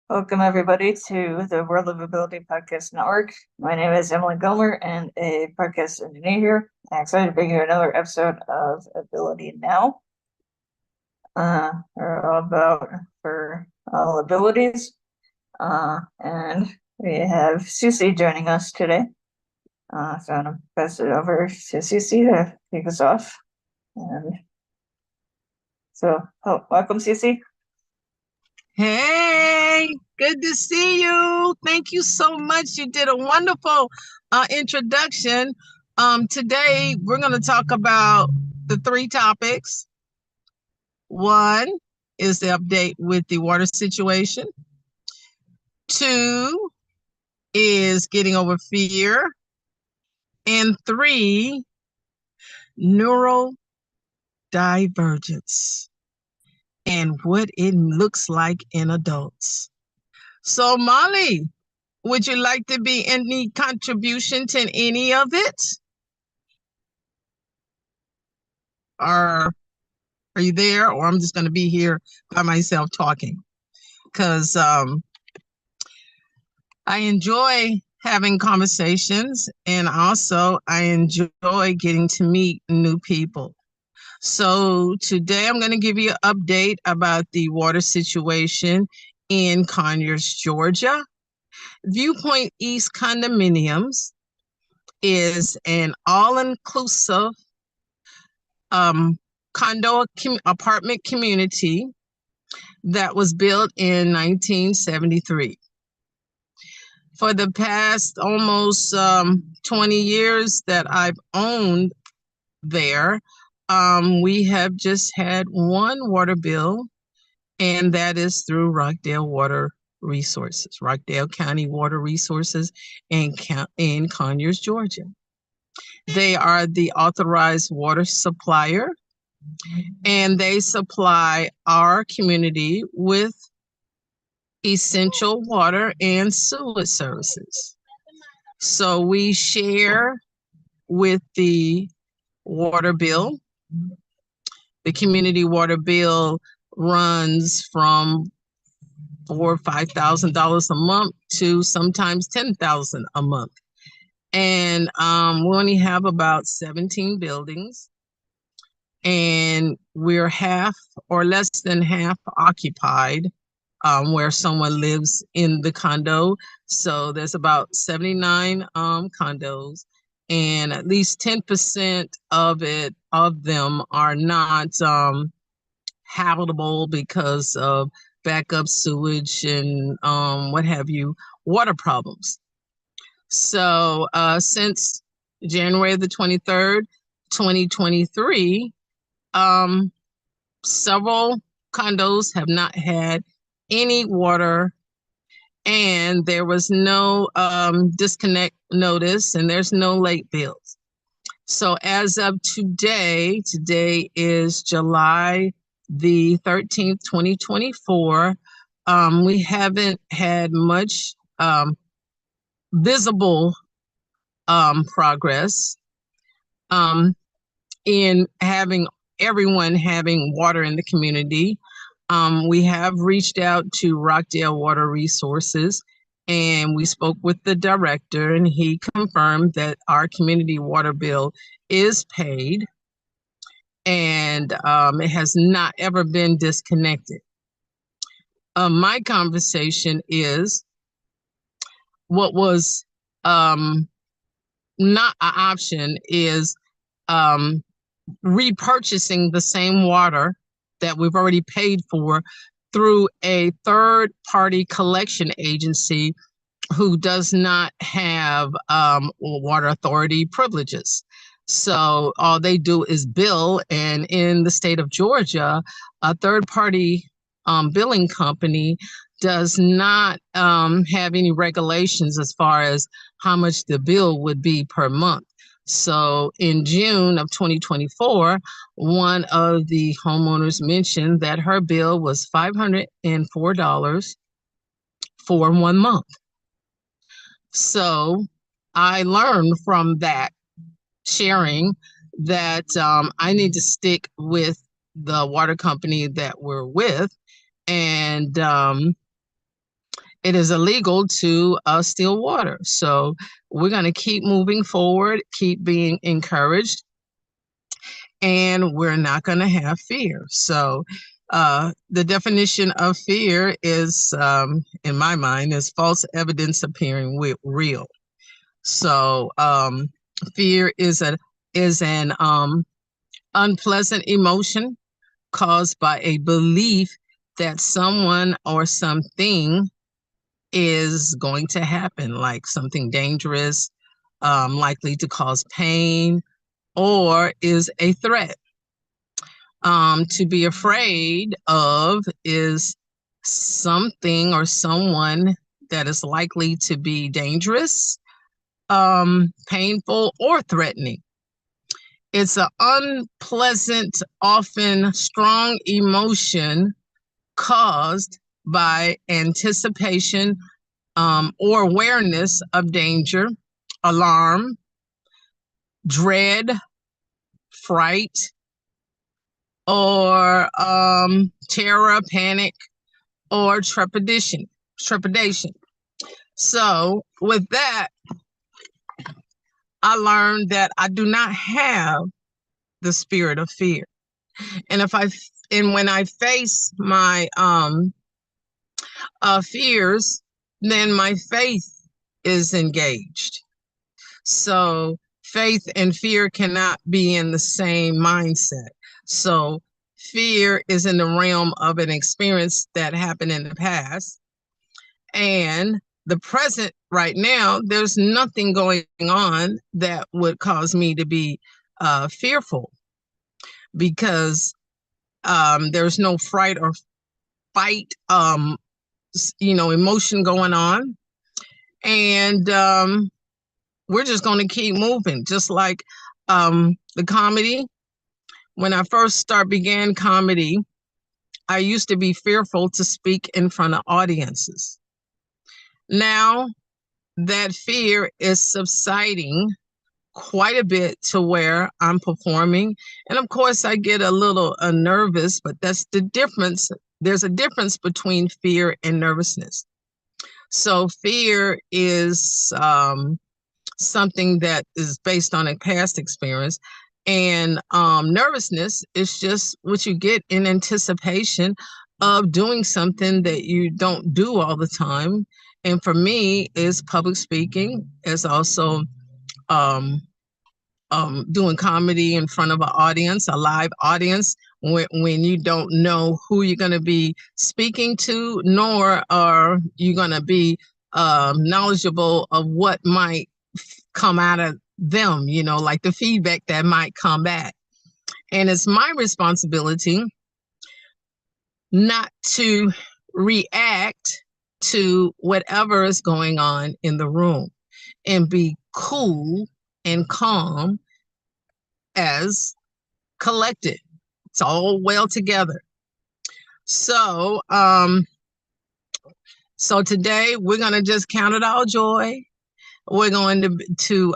Welcome, everybody, to the World of Ability Podcast Network. My name is Emily Gomer, and a podcast engineer here. I'm excited to bring you another episode of Ability Now. We're all about for all abilities. And we have CeCe joining us today. So I'm going to pass it over to CeCe to kick us off. And welcome, CeCe. Hey, good to see you. Thank you so much. You did a wonderful introduction. Today, we're going to talk about the three topics. One is the update with the water situation. Two is getting over fear. And three, neurodivergence and what it looks like in adults. So, Molly, would you like to be any contribution to any of it? Or are you there? Or I'm just going to be here by myself talking. Because I enjoy having conversations, and also I enjoy getting to meet new people. So today I'm going to give you an update about the water situation in Conyers, Georgia. Viewpoint East Condominiums is an all-inclusive apartment community that was built in 1973. For the past almost 20 years that I've owned there, we have just had one water bill, and that is through Rockdale County Water Resources in Conyers, Georgia. They are the authorized water supplier, and they supply our community with essential water and sewage services. So we share with the water bill. The community water bill runs from $4,000 or $5,000 a month to sometimes $10,000 a month. And we only have about 17 buildings, and we're half or less than half occupied, where someone lives in the condo. So there's about 79 condos, and at least 10% of them are not habitable because of backup sewage and what have you, water problems. So since January the 23rd, 2023, several condos have not had any water, and there was no disconnect notice, and there's no late bills. So as of today is July the 13th, 2024, we haven't had much visible progress in having everyone having water in the community. We have reached out to Rockdale Water Resources, and we spoke with the director, and he confirmed that our community water bill is paid, and it has not ever been disconnected. My conversation is what was not an option is repurchasing the same water that we've already paid for through a third-party collection agency who does not have water authority privileges. So all they do is bill, and in the state of Georgia, a third-party billing company does not have any regulations as far as how much the bill would be per month. So in June of 2024, one of the homeowners mentioned that her bill was $504 for 1 month. So I learned from that sharing that I need to stick with the water company that we're with. And it is illegal to steal water. So we're going to keep moving forward, keep being encouraged, and we're not going to have fear. So the definition of fear is, in my mind, is false evidence appearing real. So fear is an unpleasant emotion caused by a belief that someone or something is going to happen, like something dangerous, likely to cause pain, or is a threat. To be afraid of is something or someone that is likely to be dangerous, painful, or threatening. It's an unpleasant, often strong emotion caused by anticipation or awareness of danger, alarm, dread, fright, or terror, panic, or trepidation. So with that, I learned that I do not have the spirit of fear. And when I face my fears, then my faith is engaged. So faith and fear cannot be in the same mindset. So fear is in the realm of an experience that happened in the past. And the present right now, there's nothing going on that would cause me to be fearful, because there's no fright or fight, emotion going on. And we're just going to keep moving, just like the comedy. When I first began comedy, I used to be fearful to speak in front of audiences. Now that fear is subsiding quite a bit to where I'm performing. And of course, I get a little nervous, but that's the difference. There's a difference between fear and nervousness. So fear is something that is based on a past experience. And nervousness is just what you get in anticipation of doing something that you don't do all the time. And for me, is public speaking, is also doing comedy in front of an audience, a live audience, when you don't know who you're going to be speaking to, nor are you going to be knowledgeable of what might come out of them, like the feedback that might come back. And it's my responsibility not to react to whatever is going on in the room, and be cool and calm as collected. It's all well together. So today we're going to just count it all joy. We're going to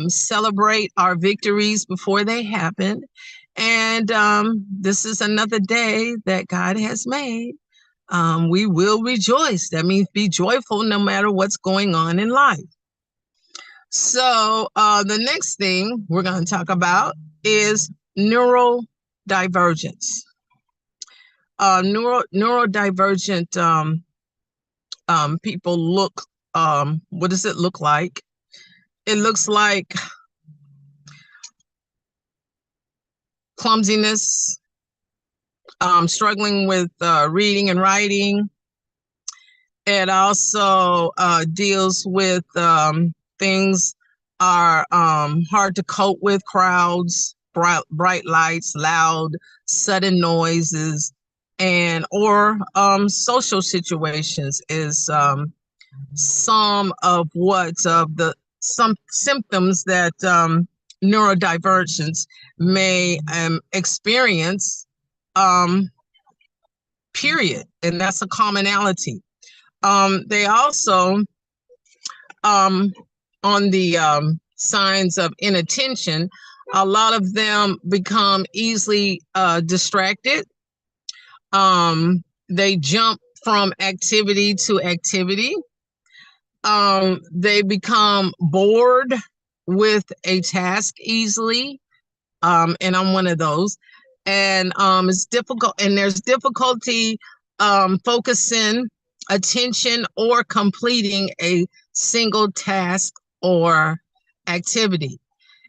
celebrate our victories before they happen. And this is another day that God has made. We will rejoice. That means be joyful no matter what's going on in life. So the next thing we're going to talk about is neurodivergence. Neurodivergent people look, what does it look like? It looks like clumsiness, struggling with reading and writing. It also deals with things are hard to cope with: crowds, bright lights, loud, sudden noises, or social situations is some of some symptoms that neurodivergence may experience, period. And that's a commonality. They also, on the signs of inattention, a lot of them become easily distracted. They jump from activity to activity. they become bored with a task easily. And I'm one of those. And it's difficult, and there's difficulty focusing attention or completing a single task or activity.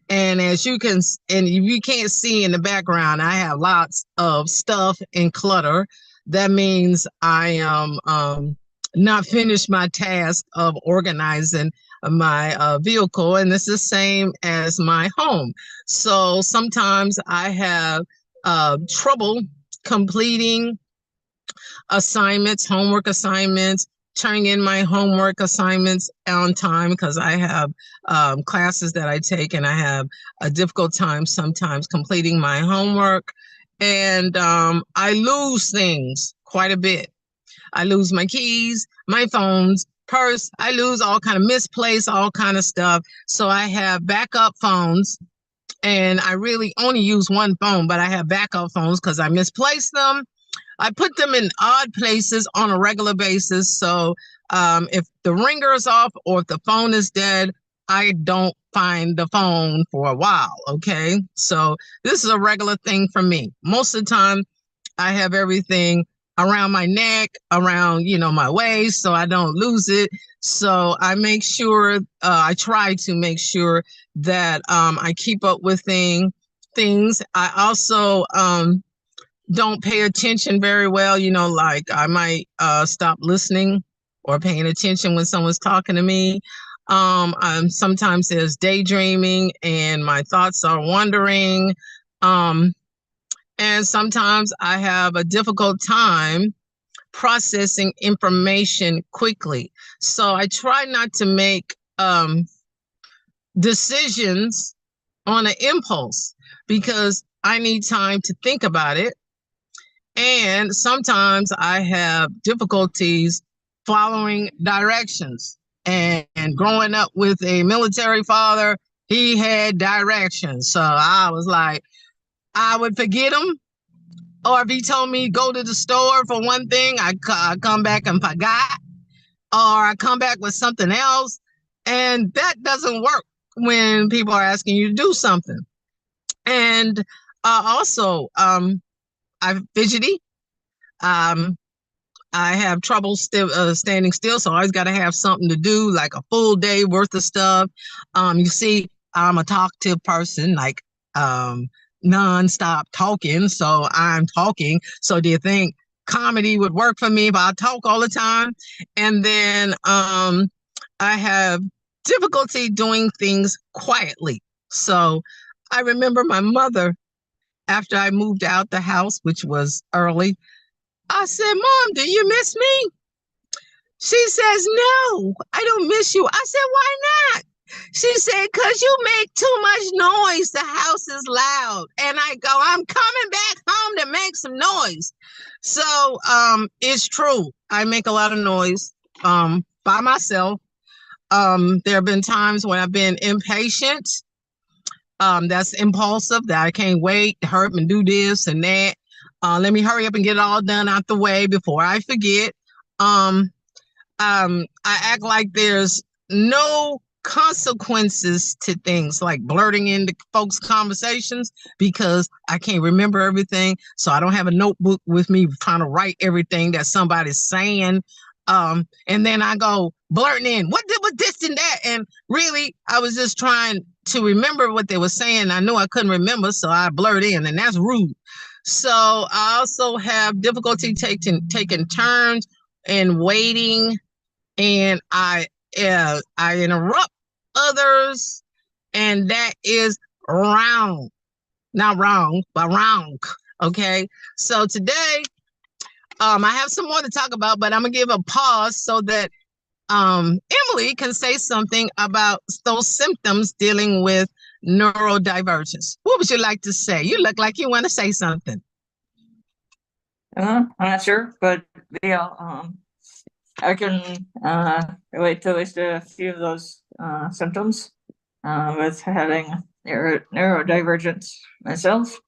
And as you can, and if you can't see in the background, I have lots of stuff and clutter. That means I am not finished my task of organizing my vehicle, and this is the same as my home. So sometimes I have trouble completing assignments, homework assignments, turning in my homework assignments on time because I have classes that I take, and I have a difficult time sometimes completing my homework. And I lose things quite a bit. I lose my keys, my phones, purse. I lose all kind of misplaced, all kind of stuff. So I have backup phones, and I really only use one phone, but I have backup phones because I misplaced them. I put them in odd places on a regular basis. So if the ringer is off or if the phone is dead, I don't find the phone for a while. Okay. So this is a regular thing for me. Most of the time, I have everything around my neck, around, my waist, so I don't lose it. So I make sure, I try to make sure that I keep up with things. I also, don't pay attention very well, like I might stop listening or paying attention when someone's talking to me. Sometimes there's daydreaming and my thoughts are wandering. And sometimes I have a difficult time processing information quickly. So I try not to make decisions on an impulse because I need time to think about it. And sometimes I have difficulties following directions. And growing up with a military father, he had directions. So I was like, I would forget them. Or if he told me go to the store for one thing, I come back and forgot. Or I come back with something else. And that doesn't work when people are asking you to do something. And also, I'm fidgety. Um, I have trouble standing still, so I always got to have something to do, like a full day worth of stuff. You see, I'm a talkative person, like nonstop talking, so I'm talking. So do you think comedy would work for me if I talk all the time? And then I have difficulty doing things quietly. So I remember my mother, after I moved out the house, which was early, I said, Mom, do you miss me? She says, no, I don't miss you. I said, why not? She said, because you make too much noise. The house is loud. And I go, I'm coming back home to make some noise. So it's true. I make a lot of noise by myself. There have been times when I've been impatient. That's impulsive, that I can't wait to hurry up and do this and that. Let me hurry up and get it all done out the way before I forget. I act like there's no consequences to things, like blurting into folks' conversations, because I can't remember everything. So I don't have a notebook with me trying to write everything that somebody's saying. And then I go blurting in, what did with this and that? And really, I was just trying to remember what they were saying. I knew I couldn't remember, so I blurt in, and that's rude. So I also have difficulty taking turns and waiting, and I interrupt others, and that is wrong. Not wrong, but wrong. Okay. So today, I have some more to talk about, but I'm gonna give a pause so that Emily can say something about those symptoms dealing with neurodivergence. What would you like to say? You look like you want to say something. I'm not sure, but yeah, I can relate to at least a few of those symptoms with having neurodivergence myself.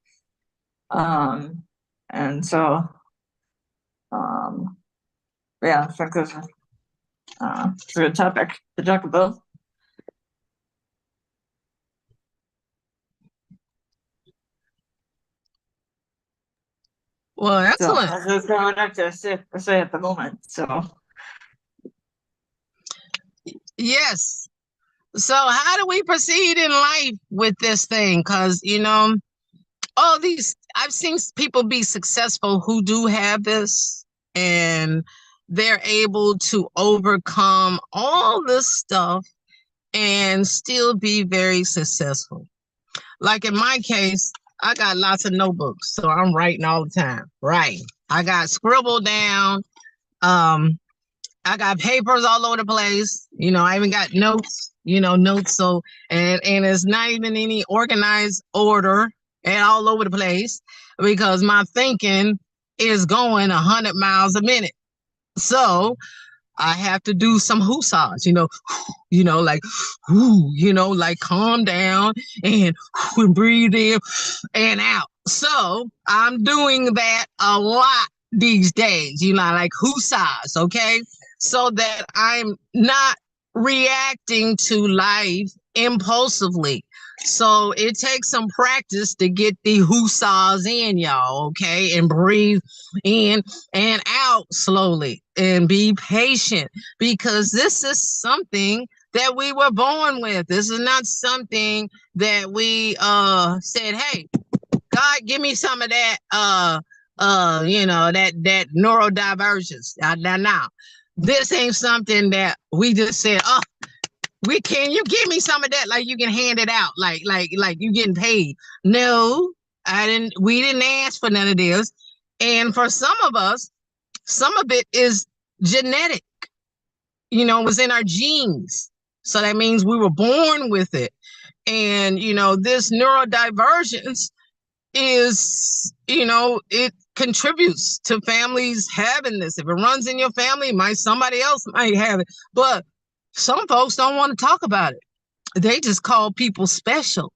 And so, yeah, I think those are It's a good topic to talk about. Well, So excellent. that's what's going up to say at the moment. So Yes. So how do we proceed in life with this thing? Because, all these, I've seen people be successful who do have this, and they're able to overcome all this stuff and still be very successful. Like in my case, I got lots of notebooks, so I'm writing all the time. Right. I got scribbled down. Um, I got papers all over the place. I even got notes, notes. So, and it's not even any organized order and all over the place because my thinking is going 100 miles a minute. So I have to do some hoosahs, like, like calm down and breathe in and out. So I'm doing that a lot these days, like hoosahs, okay? So that I'm not reacting to life impulsively. So it takes some practice to get the hoosahs in, y'all, okay? And breathe in and out slowly and be patient because this is something that we were born with. This is not something that we said, hey, God, give me some of that that neurodivergence. Now, this ain't something that we just said, oh, can you give me some of that? Like you can hand it out, like you getting paid. No, we didn't ask for none of this. And for some of us, some of it is genetic, it was in our genes. So that means we were born with it. And, this neurodivergence is, it contributes to families having this. If it runs in your family, somebody else might have it. But some folks don't want to talk about it. They just call people special.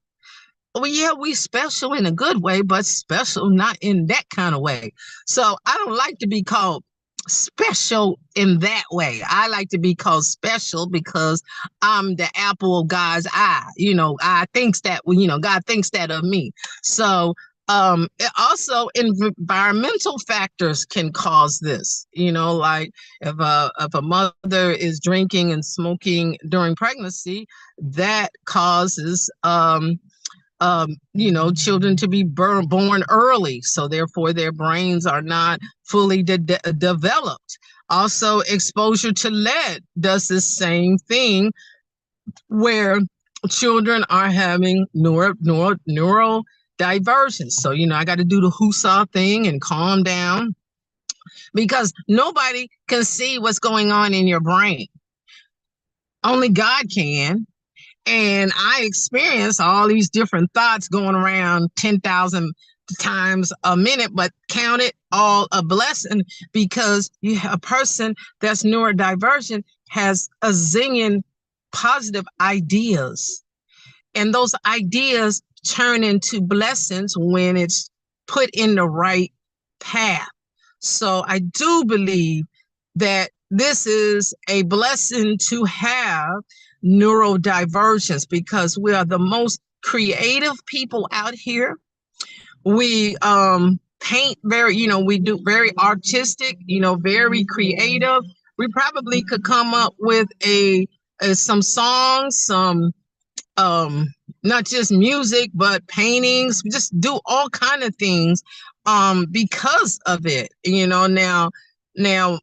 Well, yeah, we special in a good way, but special not in that kind of way. So I don't like to be called special in that way. I like to be called special because I'm the apple of God's eye. God thinks that of me. So also environmental factors can cause this, like if a mother is drinking and smoking during pregnancy, that causes children to be born early. So therefore their brains are not fully developed. Also, exposure to lead does the same thing where children are having neurodivergence. So, I got to do the hoosah thing and calm down because nobody can see what's going on in your brain. Only God can. And I experience all these different thoughts going around 10,000 times a minute, but count it all a blessing because a person that's neurodivergent has a zillion positive ideas. And those ideas turn into blessings when it's put in the right path. So I do believe that this is a blessing to have neurodivergence because we are the most creative people out here. We paint very, we do very artistic, very creative. We probably could come up with some songs, some not just music, but paintings, just do all kind of things because of it. Now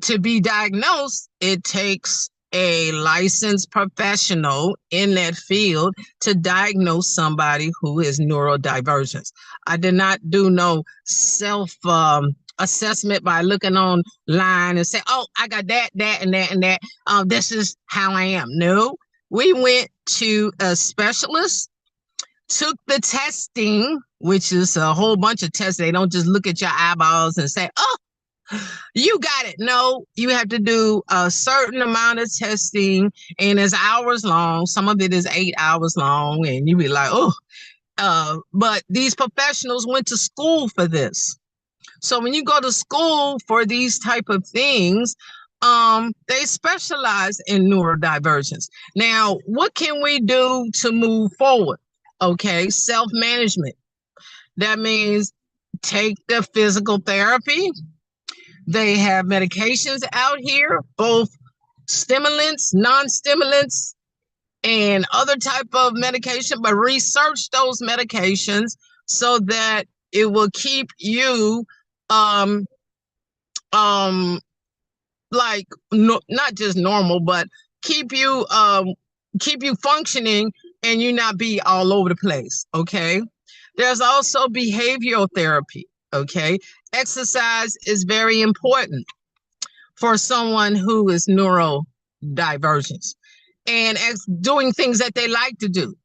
to be diagnosed, it takes a licensed professional in that field to diagnose somebody who is neurodivergent. I did not do no self assessment by looking online and say, oh, I got that, and that, and that. This is how I am. No, we went to a specialist, took the testing, which is a whole bunch of tests. They don't just look at your eyeballs and say, oh, you got it. No, you have to do a certain amount of testing and it's hours long. Some of it is 8 hours long. And you be like, oh, but these professionals went to school for this. So when you go to school for these type of things, they specialize in neurodivergence. Now, what can we do to move forward? Okay, self-management. That means take the physical therapy. They have medications out here, both stimulants, non-stimulants, and other type of medication, but research those medications so that it will keep you um like not just normal, but keep you functioning and you not be all over the place. Okay, there's also behavioral therapy. Okay, exercise is very important for someone who is neurodivergent, and doing things that they like to do.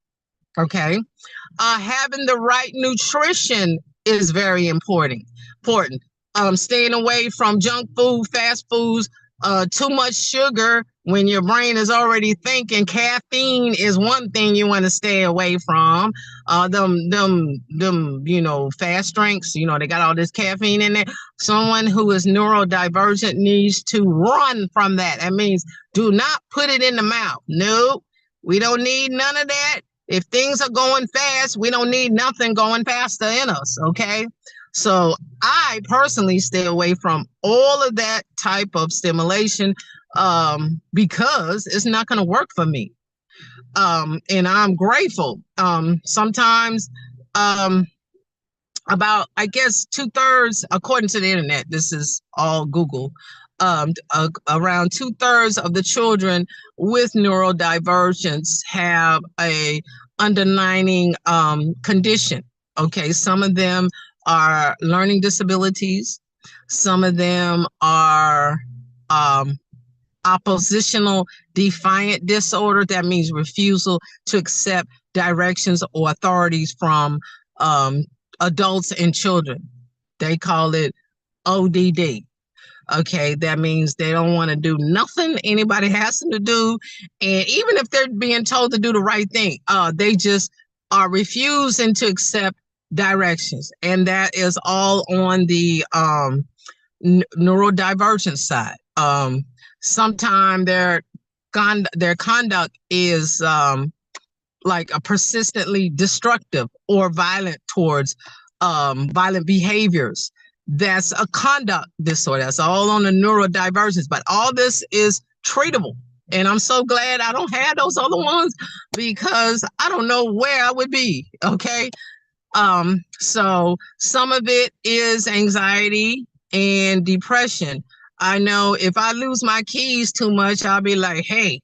Okay, having the right nutrition is very important. Staying away from junk food, fast foods, too much sugar when your brain is already thinking. Caffeine is one thing you want to stay away from. Fast drinks, they got all this caffeine in there. Someone who is neurodivergent needs to run from that. That means do not put it in the mouth. No, we don't need none of that. If things are going fast, we don't need nothing going faster in us, okay? So I personally stay away from all of that type of stimulation because it's not going to work for me. And I'm grateful. Sometimes about, I guess, 2/3, according to the internet, this is all Google, around 2/3 of the children with neurodivergence have a underlying condition. Okay, some of them are learning disabilities. Some of them are oppositional defiant disorder. That means refusal to accept directions or authorities from adults and children. They call it ODD. Okay, that means they don't want to do nothing anybody has them to do. And even if they're being told to do the right thing, they just are refusing to accept directions. And that is all on the neurodivergent side. Sometimes their conduct is like a persistently destructive or violent towards violent behaviors. That's a conduct disorder. That's all on the neurodivergence, but all this is treatable. And I'm so glad I don't have those other ones because I don't know where I would be. Okay. So some of it is anxiety and depression. I know if I lose my keys too much, I'll be like, hey,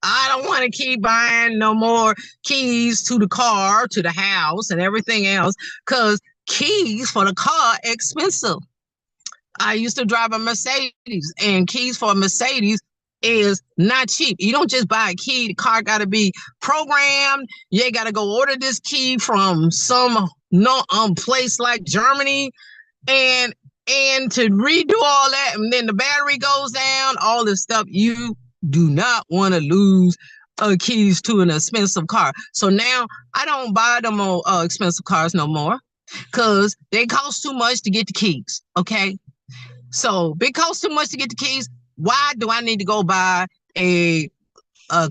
I don't want to keep buying no more keys to the car, to the house, and everything else, because keys for the car expensive. I used to drive a Mercedes, and keys for a Mercedes is not cheap. You don't just buy a key. The car got to be programmed. You got to go order this key from some place like Germany, and to redo all that, and then the battery goes down, all this stuff. You do not want to lose keys to an expensive car. So now I don't buy them expensive cars no more because they cost too much to get the keys. Okay, so it costs too much to get the keys. Why do I need to go buy a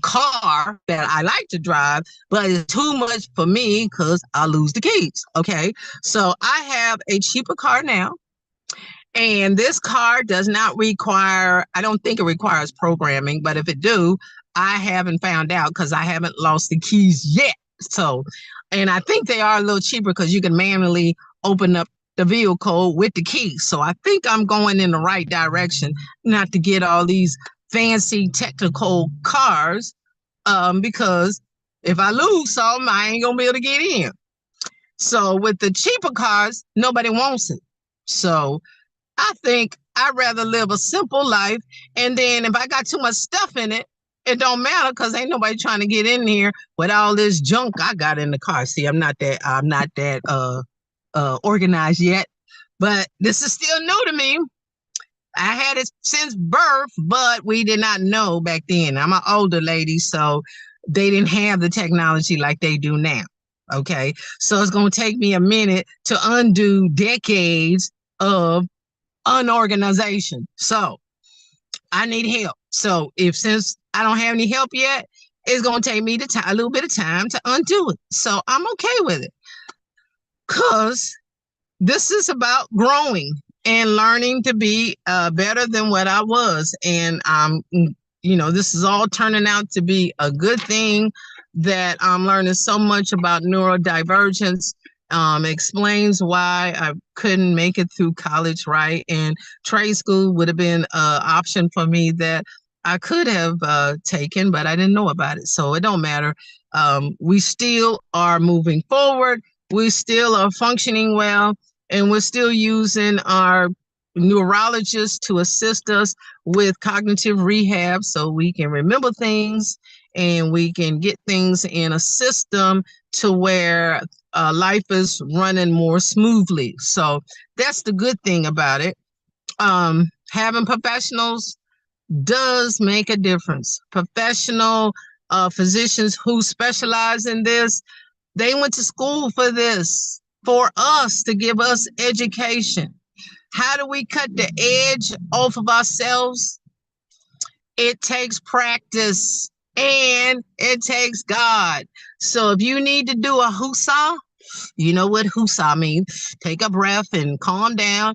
car that I like to drive, but it's too much for me because I lose the keys? Okay, so I have a cheaper car now. And this car does not require, I don't think it requires programming, but if it do, I haven't found out because I haven't lost the keys yet. So, and I think they are a little cheaper because you can manually open up the vehicle with the keys. So I think I'm going in the right direction, not to get all these fancy technical cars, because if I lose some, I ain't gonna be able to get in. So with the cheaper cars, nobody wants it. So I think I'd rather live a simple life. And then if I got too much stuff in it, it don't matter because ain't nobody trying to get in here with all this junk I got in the car. See, I'm not that organized yet, but this is still new to me. I had it since birth, but we did not know back then. I'm an older lady, so they didn't have the technology like they do now. Okay, so it's going to take me a minute to undo decades of unorganization. So I need help. So since I don't have any help yet, it's gonna take me a little bit of time to undo it. So I'm okay with it, because this is about growing and learning to be better than what I was. And this is all turning out to be a good thing, that I'm learning so much about neurodivergence. Explains why I couldn't make it through college, right? And trade school would have been an option for me that I could have taken, but I didn't know about it. So it don't matter. We still are moving forward. We still are functioning well, and we're still using our neurologists to assist us with cognitive rehab, so we can remember things and we can get things in a system to where life is running more smoothly. So that's the good thing about it. Having professionals does make a difference. Professional physicians who specialize in this, they went to school for this, for us, to give us education. How do we cut the edge off of ourselves? It takes practice and it takes God. So if you need to do a hoosah, you know what hoosah means. Take a breath and calm down.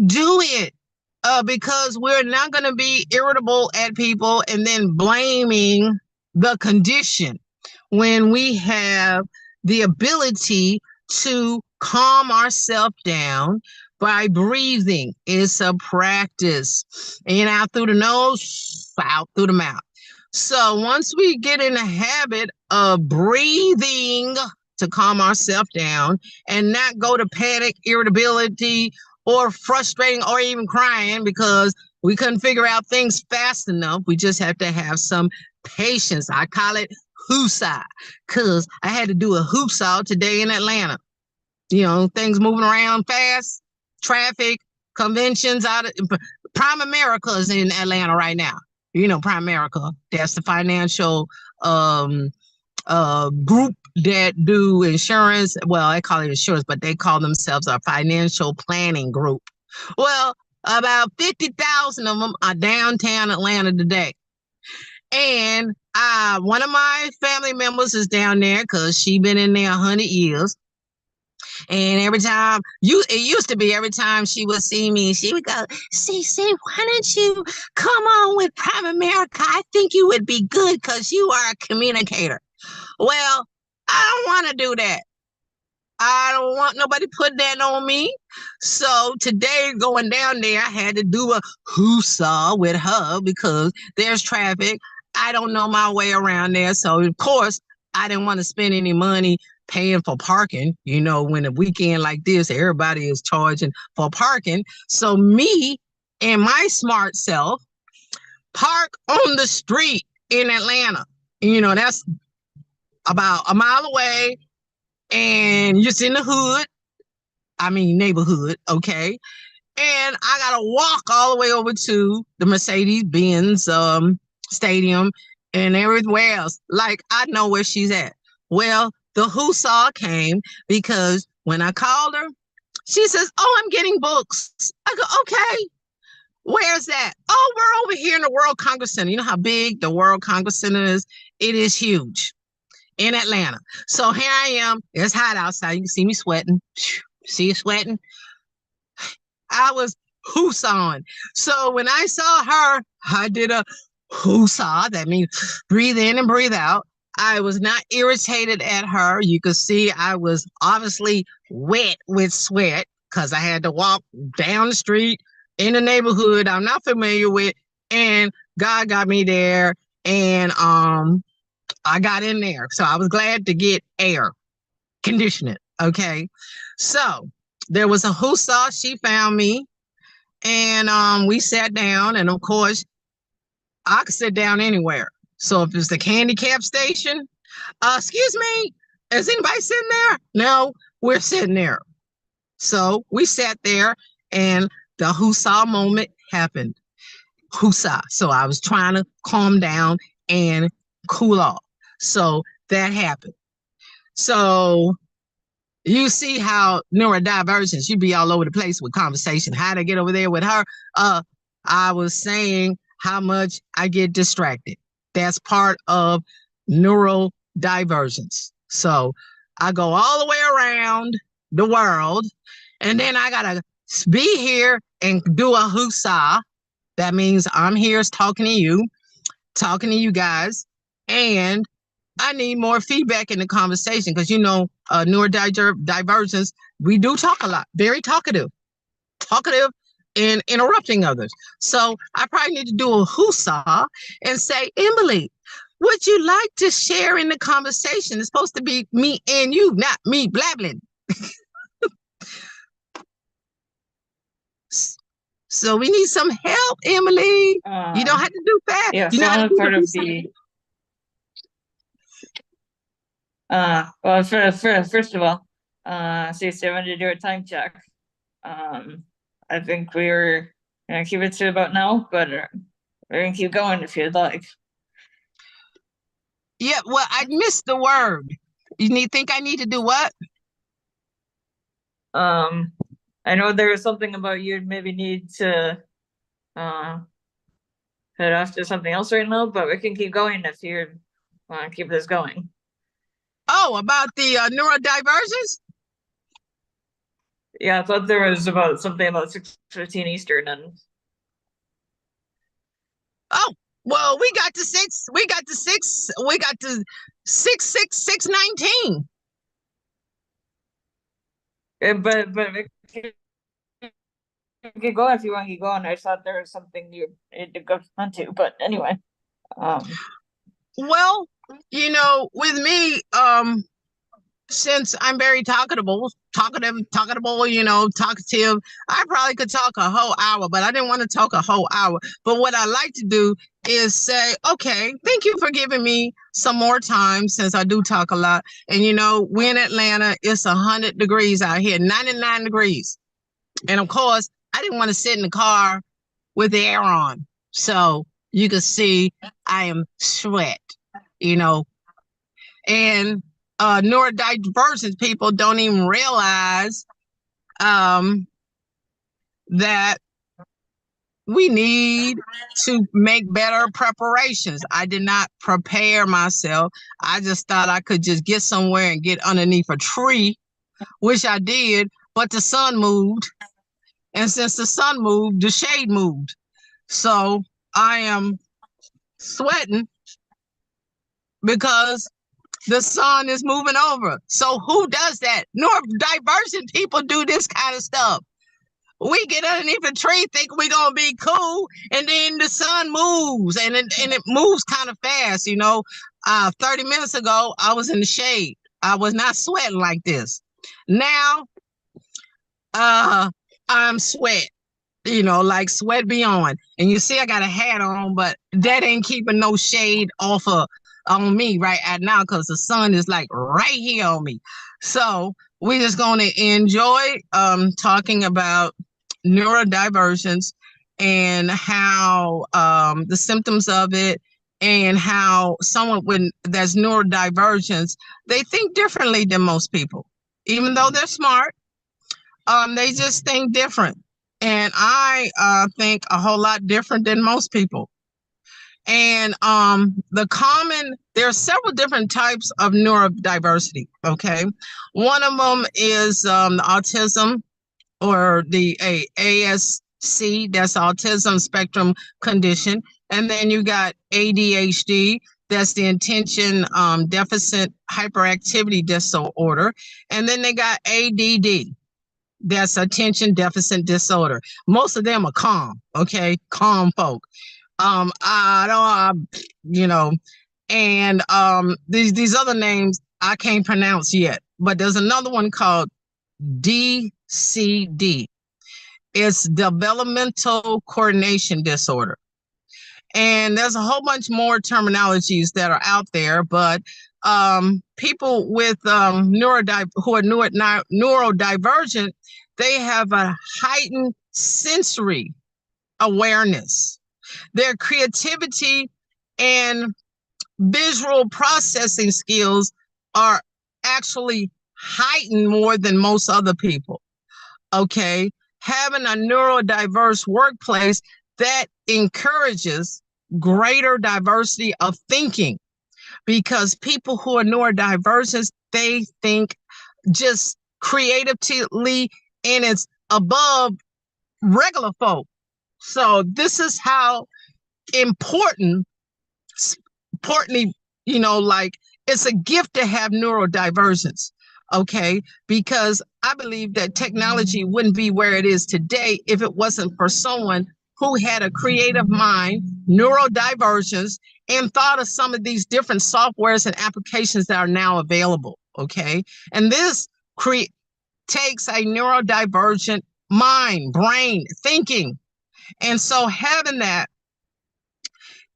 Do it. Because we're not going to be irritable at people and then blaming the condition, when we have the ability to calm ourselves down by breathing. It's a practice. In, out through the nose, out through the mouth. So once we get in the habit of breathing to calm ourselves down and not go to panic, irritability, or frustrating, or even crying because we couldn't figure out things fast enough, we just have to have some patience. I call it hoosah, because I had to do a hoosah today in Atlanta. Things moving around fast, traffic, conventions out of Prime America is in Atlanta right now. Prime America, that's the financial group that do insurance. Well, I call it insurance, but they call themselves a financial planning group. Well, about 50,000 of them are downtown Atlanta today. And one of my family members is down there because she been in there 100 years. And every time every time she would see me, she would go, CeCe, why don't you come on with Prime America? I think you would be good because you are a communicator. Well, I don't want to do that. I don't want nobody putting that on me. So today, going down there, I had to do a hoosah with her because there's traffic. I don't know my way around there. So, of course, I didn't want to spend any money paying for parking. When a weekend like this, everybody is charging for parking. So me and my smart self park on the street in Atlanta. That's about a mile away, and just in the hood, neighborhood, okay? And I gotta walk all the way over to the Mercedes-Benz stadium and everywhere else. Like, I know where she's at. Well, the hoosah came because when I called her, she says, oh, I'm getting books. I go, okay, where's that? Oh, we're over here in the World Congress Center. You know how big the World Congress Center is? It is huge in Atlanta. So here I am. It's hot outside. You can see me sweating. See you sweating? I was hoosahing. So when I saw her, I did a hoosah. That means breathe in and breathe out. I was not irritated at her. You could see I was obviously wet with sweat because I had to walk down the street in a neighborhood I'm not familiar with. And God got me there. And I got in there. So I was glad to get air conditioning. Okay. So there was a hoosah. She found me and we sat down. And of course, I could sit down anywhere. So if it's the handicap station, excuse me, is anybody sitting there? No, we're sitting there. So we sat there and the hoosah moment happened. Hoosah. So I was trying to calm down and cool off. So that happened. So you see how neurodivergence, you be all over the place with conversation. How to get over there with her? I was saying how much I get distracted. That's part of neurodivergence. So I go all the way around the world, and then I gotta be here and do a hoosah. That means I'm here talking to you guys, and I need more feedback in the conversation because neurodivergence, we do talk a lot, very talkative and interrupting others. So I probably need to do a hoosah and say, Emily, would you like to share in the conversation? It's supposed to be me and you, not me blabbling. So we need some help, Emily. You don't have to do fast. Yeah, you know how to do part of the well, first of all, CeCe, I wanted to do a time check. I think we were gonna keep it to about now, but we're gonna keep going if you'd like. Yeah, well, I missed the word. Think I need to do what? I know there was something about you'd maybe need to head off to something else right now, but we can keep going if you want to keep this going. Oh, about the neurodivergence? Yeah, I thought there was about something about 6:15 Eastern and oh, well, we got to 6:19. but we can keep going if you want to keep going. I thought there was something you had to go onto, but anyway. Well, with me, since I'm very talkative, talkative, I probably could talk a whole hour, but I didn't want to talk a whole hour. But what I like to do is say, okay, thank you for giving me some more time since I do talk a lot. And we're in Atlanta, it's 100 degrees out here, 99 degrees. And of course, I didn't want to sit in the car with the air on. So you can see I am sweat, and neurodivergent people don't even realize that we need to make better preparations. I did not prepare myself. I just thought I could just get somewhere and get underneath a tree, which I did, but the sun moved. And since the sun moved, the shade moved. So I am sweating because the sun is moving over. So who does that? Neurodivergent people do this kind of stuff. We get underneath a tree, think we're gonna be cool, and then the sun moves, and it moves kind of fast. 30 minutes ago, I was in the shade. I was not sweating like this. Now, I'm sweat. Like sweat beyond. And you see, I got a hat on, but that ain't keeping no shade off on me right at now because the sun is like right here on me. So we're just going to enjoy talking about neurodivergence and how the symptoms of it and how someone when there's neurodivergence, they think differently than most people. Even though they're smart, they just think different. And I think a whole lot different than most people. And there are several different types of neurodiversity, okay? One of them is the autism or the ASC, that's autism spectrum condition. And then you got ADHD, that's the attention deficit hyperactivity disorder. And then they got ADD, that's attention deficit disorder. Most of them are calm, okay? Calm folk. And these other names I can't pronounce yet, but there's another one called DCD. It's developmental coordination disorder. And there's a whole bunch more terminologies that are out there, but people with who are neurodivergent, they have a heightened sensory awareness. Their creativity and visual processing skills are actually heightened more than most other people. Okay, having a neurodiverse workplace that encourages greater diversity of thinking, because people who are neurodivergent, they think just creatively, and it's above regular folk. So this is how importantly, like, it's a gift to have neurodivergence, okay? Because I believe that technology wouldn't be where it is today if it wasn't for someone who had a creative mind, neurodivergence, and thought of some of these different softwares and applications that are now available, okay? And this takes a neurodivergent mind, brain, thinking. And so having that,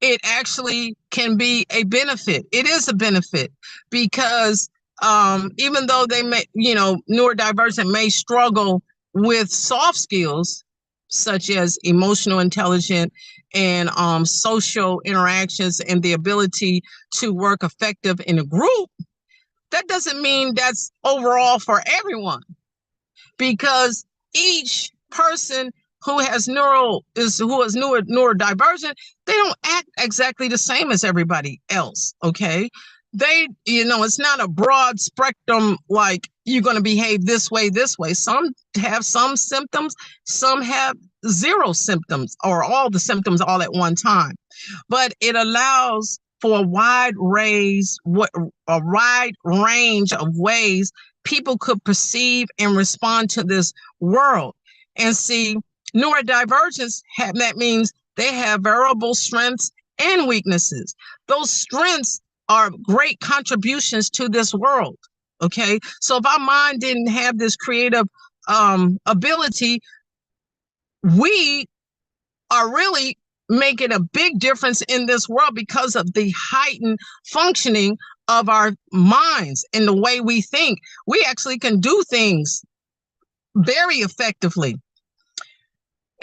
it actually can be a benefit. It is a benefit because even though they may, neurodivergent may struggle with soft skills such as emotional intelligence and social interactions and the ability to work effective in a group, that doesn't mean that's overall for everyone, because each person who is neurodivergent, they don't act exactly the same as everybody else. Okay. It's not a broad spectrum, like you're going to behave this way. Some have some symptoms, some have zero symptoms or all the symptoms all at one time. But it allows for a wide range of ways people could perceive and respond to this world. And see, neurodivergence, that means they have variable strengths and weaknesses. Those strengths are great contributions to this world, okay? So if our mind didn't have this creative ability, we are really making a big difference in this world because of the heightened functioning of our minds and the way we think. We actually can do things very effectively.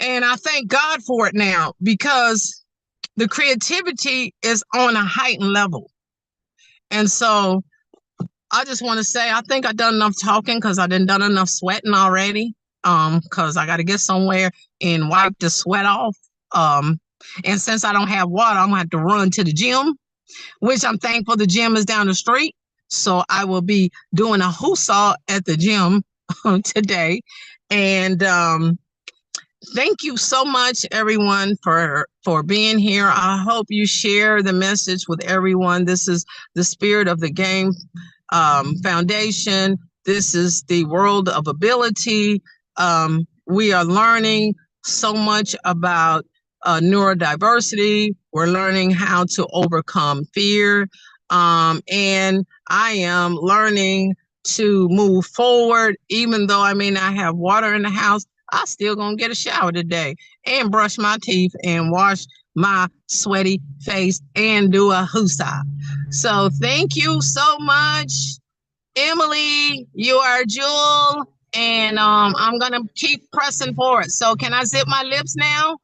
And I thank God for it now, because the creativity is on a heightened level. And so I just want to say, I think I've done enough talking, because I done enough sweating already, because I got to get somewhere and wipe the sweat off. And since I don't have water, I'm going to have to run to the gym, which I'm thankful the gym is down the street. So I will be doing a hoosah at the gym today. And thank you so much, everyone, for being here. I hope you share the message with everyone. This is the Spirit of the Game Foundation. This is the world of ability. We are learning so much about neurodiversity. We're learning how to overcome fear. And I am learning to move forward. Even though I may not have water in the house, I still gonna get a shower today and brush my teeth and wash my sweaty face and do a hoosah. So thank you so much, Emily. You are a jewel, and I'm gonna keep pressing forward. So can I zip my lips now?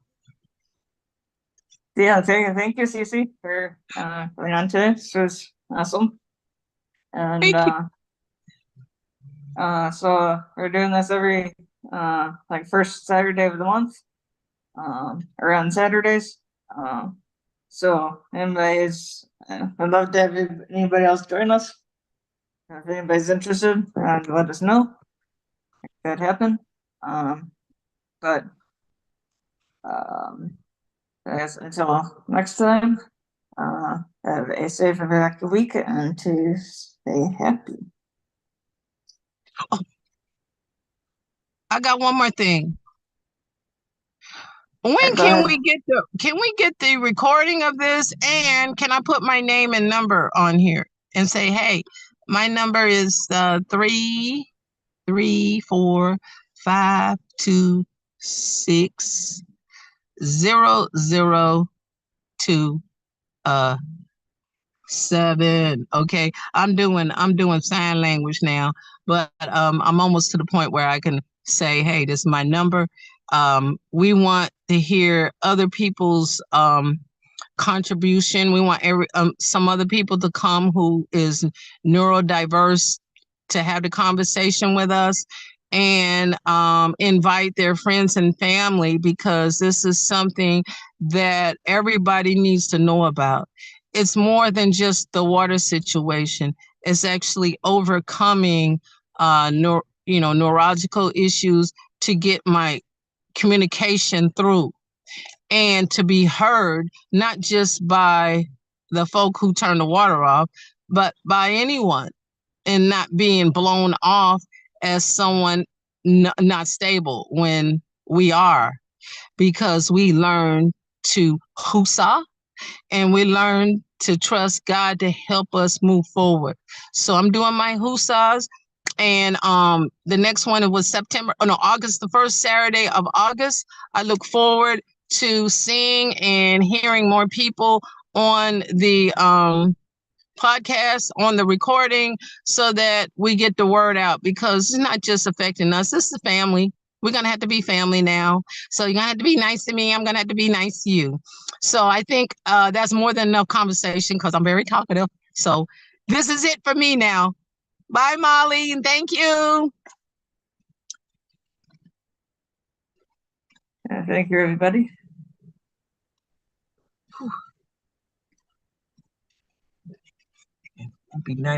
Yeah, thank you, CeCe, for going on today. This was awesome. And so we're doing this every like first Saturday of the month, around Saturdays. So anybody's, I'd love to have anybody else join us. If anybody's interested, let us know. Make that happen. But I guess until next time, have a safe and productive week, and to stay happy. Oh, I got one more thing. When can we get the recording of this, and can I put my name and number on here and say, hey, my number is 334-526-0027. Okay, I'm doing sign language now, but I'm almost to the point where I can say, hey, this is my number. We want to hear other people's contribution. We want some other people to come who is neurodiverse to have the conversation with us. and invite their friends and family, because this is something that everybody needs to know about. It's more than just the water situation. It's actually overcoming neurological issues to get my communication through and to be heard, not just by the folk who turn the water off, but by anyone, and not being blown off as someone not stable when we are, because we learn to husa and we learn to trust God to help us move forward. So I'm doing my husas. And the next one, it was August, the first Saturday of August. I look forward to seeing and hearing more people on the podcast, on the recording, so that we get the word out, because it's not just affecting us, it's the family. We're going to have to be family now. So you're going to have to be nice to me. I'm going to have to be nice to you. So I think that's more than enough conversation, because I'm very talkative. So this is it for me now. Bye, Molly, and thank you. Thank you, everybody. Be nice.